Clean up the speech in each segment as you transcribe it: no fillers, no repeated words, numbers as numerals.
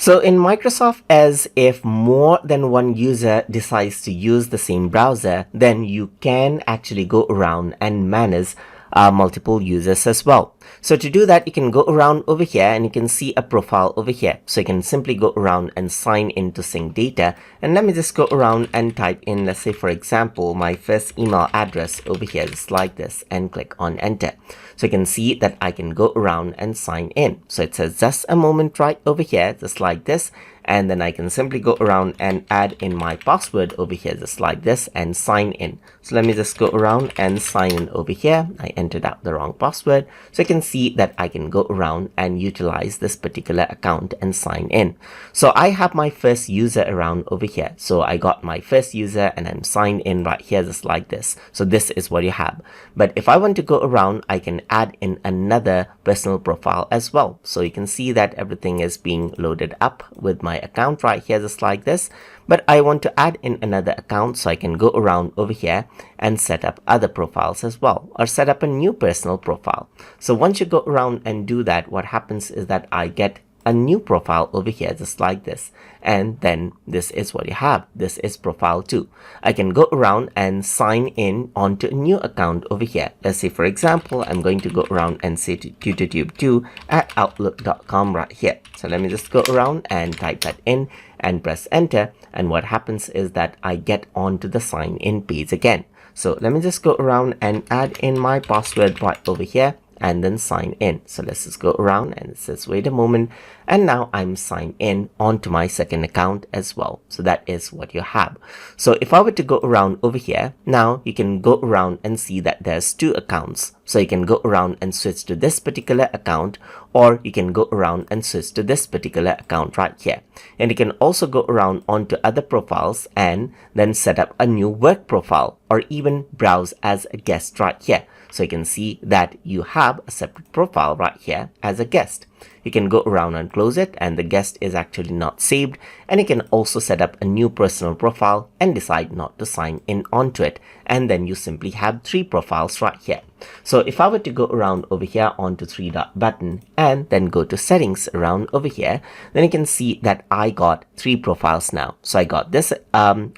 So in Microsoft Edge, if more than one user decides to use the same browser, then you can actually go around and manage multiple users as well. So to do that, you can go around over here and you can see a profile over here. So you can simply go around and sign in to sync data. And let me just go around and type in, let's say for example, my first email address over here, just like this, and click on enter. So you can see that I can go around and sign in. So it says just a moment right over here, just like this. And then I can simply go around and add in my password over here, just like this, and sign in. So let me just go around and sign in over here. I entered out the wrong password. So you can see that I can go around and utilize this particular account and sign in. So I have my first user around over here. So I got my first user and I'm signed in right here, just like this. So this is what you have. But if I want to go around, I can add in another personal profile as well. So you can see that everything is being loaded up with my account right here, just like this. But I want to add in another account, so I can go around over here and set up other profiles as well, or set up a new personal profile. So once you go around and do that, what happens is that I get a new profile over here, just like this. And then this is what you have. This is profile 2. I can go around and sign in onto a new account over here. Let's say for example, I'm going to go around and say to tutortube2@outlook.com right here. So let me just go around and type that in and press enter. And what happens is that I get onto the sign in page again. So let me just go around and add in my password right over here and then sign in. So let's just go around and it says wait a moment, and now I'm signed in onto my second account as well. So that is what you have. So if I were to go around over here, now you can go around and see that there's two accounts. So you can go around and switch to this particular account, or you can go around and switch to this particular account right here. And you can also go around onto other profiles and then set up a new work profile, or even browse as a guest right here. So you can see that you have a separate profile right here as a guest. You can go around and close it, and the guest is actually not saved. And you can also set up a new personal profile and decide not to sign in onto it. And then you simply have 3 profiles right here. So if I were to go around over here onto 3-dot button and then go to settings around over here, then you can see that I got 3 profiles now. So I got this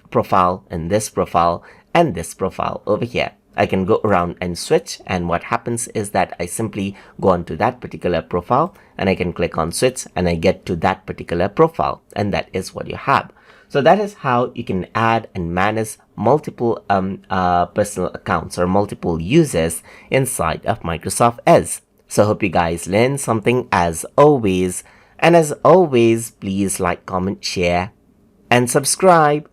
profile and this profile and this profile over here. I can go around and switch, and what happens is that I simply go on to that particular profile and I can click on switch and I get to that particular profile, and that is what you have. So that is how you can add and manage multiple personal accounts or multiple users inside of Microsoft Edge. So I hope you guys learned something as always, and as always, please like, comment, share and subscribe.